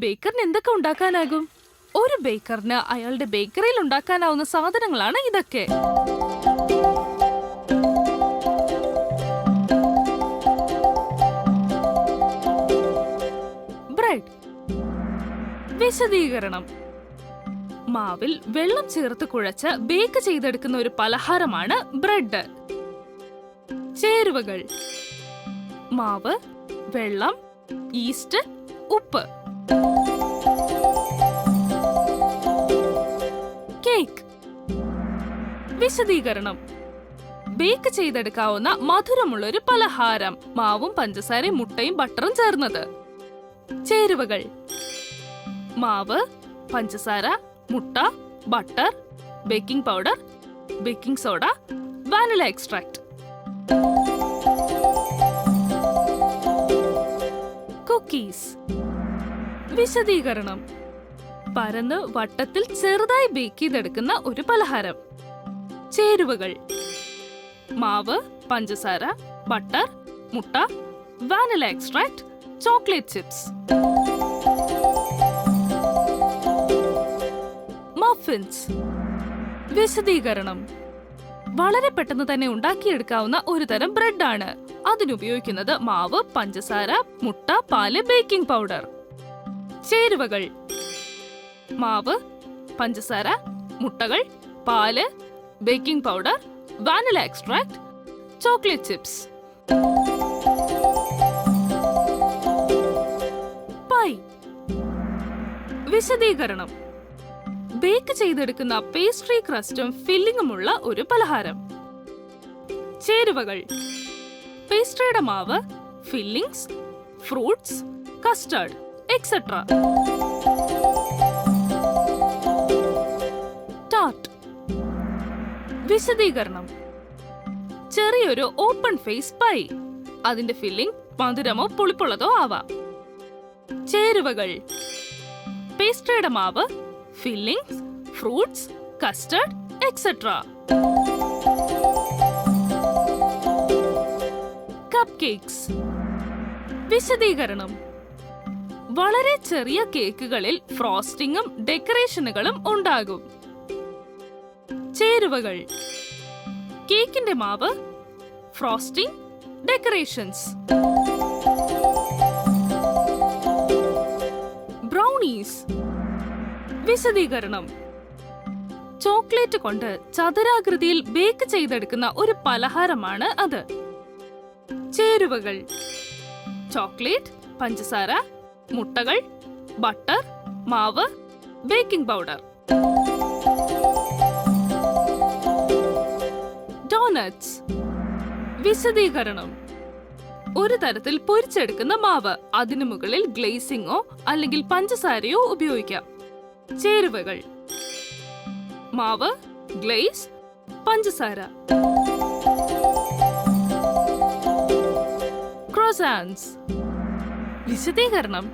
ബേക്കറിന് എന്തൊക്കെ ഉണ്ടാക്കാനാകും? ഒരു ബേക്കറിന് അയാളുടെ ബേക്കറിയിൽ ഉണ്ടാക്കാനാവുന്ന സാധനങ്ങളാണ് ഇതൊക്കെ. ബ്രെഡ്. വിശദീകരണം: മാവിൽ വെള്ളം ചേർത്ത് കുഴച്ച് ബേക്ക് ചെയ്തെടുക്കുന്ന ഒരു പലഹാരമാണ് ബ്രെഡ്. ചേരുവകൾ: മാവ്, വെള്ളം, ഈസ്റ്റ്, ഉപ്പ്. കേക്ക്. വിശദീകരണം: ബേക്ക് ചെയ്തെടുക്കാവുന്ന മധുരമുള്ളൊരു പലഹാരം. മാവും പഞ്ചസാരയും മുട്ടയും ബട്ടറും ചേർന്നത്. ചേരുവകൾ: മാവ്, പഞ്ചസാര, മുട്ട, butter, baking powder, baking soda, vanilla extract. Cookies. വിശദീകരണം: പരന്ന് വട്ടത്തിൽ ചെറുതായി ബേക്ക് ചെയ്തെടുക്കുന്ന ഒരു പലഹാരം. ചേരുവകൾ: മാവ്, പഞ്ചസാര, ബട്ടർ, മുട്ട, vanilla extract, chocolate chips. Muffins. വിശദീകരണം: വളരെ പെട്ടെന്ന് തന്നെ ഉണ്ടാക്കിയെടുക്കാവുന്ന ഒരു തരം ബ്രെഡാണ്. അതിനുപയോഗിക്കുന്നത് മാവ്, പഞ്ചസാര, മുട്ട, പാല്, ബേക്കിംഗ് പൗഡർ. ചേരുവകൾ: മാവ്, പഞ്ചസാര, മുട്ടകൾ, പാല്, baking powder, vanilla extract, chocolate chips. Pi. വിശദീകരണം: ബേക്ക് ചെയ്തെടുക്കുന്ന പേസ്ട്രി ക്രസ്റ്റും ഫില്ലിംഗുമുള്ള ഒരു പലഹാരം. ചേരുവകൾ: പേസ്ട്രിയുടെ മാവ്, fillings, fruits, custard, etcetera. Tart. വിശദീകരണം: ചെറിയൊരു ഓപ്പൺ ഫേസ് പൈ. അതിന്റെ ഫില്ലിംഗ് മധുരമോ പുളിപ്പുള്ളതോ ആവാം. ചേരുവകൾ: പേസ്ട്രിയുടെ മാവ്, fillings, fruits, custard, etcetera. Cup cakes. വിശദീകരണം: വളരെ ചെറിയ കേക്കുകളിൽ ഫ്രോസ്റ്റിംഗും ഡെക്കറേഷനുകളും ഉണ്ടാകും. ചേരുവകൾ: കേക്കിന്റെ മാവ്, ഫ്രോസ്റ്റിംഗ്, ഡെക്കറേഷൻസ്. ബ്രൗണീസ്. വിശദീകരണം: ചോക്ലേറ്റ് കൊണ്ട് ചതുരാകൃതിയിൽ ബേക്ക് ചെയ്തെടുക്കുന്ന ഒരു പലഹാരമാണ് അത്. ചേരുവകൾ: ചോക്ലേറ്റ്, പഞ്ചസാര, മുട്ടകൾ, ബട്ടർ, മാവ്, ബേക്കിംഗ് പൗഡർ. ഡോനറ്റ്സ്. വിശദീകരണം: ഒരു തരത്തിൽ പൊരിച്ചെടുക്കുന്ന മാവ്. അതിനു മുകളിൽ ഗ്ലേസിംഗോ അല്ലെങ്കിൽ പഞ്ചസാരയോ ഉപയോഗിക്കാം. ചേരുവകൾ: മാവ്, ഗ്ലേസ്, പഞ്ചസാര. ക്രോസാൻസ്. വിശദീകരണം: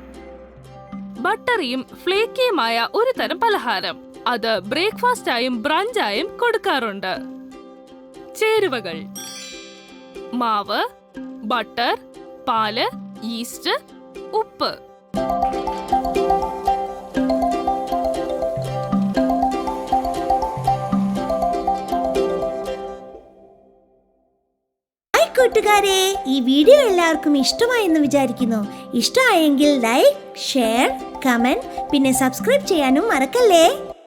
ബട്ടറിയും ഫ്ലേക്കിയുമായ ഒരു തരം പലഹാരം. അത് ബ്രേക്ക്ഫാസ്റ്റായും ബ്രഞ്ചായും കൊടുക്കാറുണ്ട്. ചേരുവകൾ: മാവ്, ബട്ടർ, പാല്, ഈസ്റ്റ്, ഉപ്പ്. കൂട്ടുകാരെ, ഈ വീഡിയോ എല്ലാവർക്കും ഇഷ്ടമായെന്ന് വിചാരിക്കുന്നു. ഇഷ്ടമായെങ്കിൽ ലൈക്ക്, ഷെയർ, കമന്റ്, പിന്നെ സബ്സ്ക്രൈബ് ചെയ്യാനും മറക്കല്ലേ.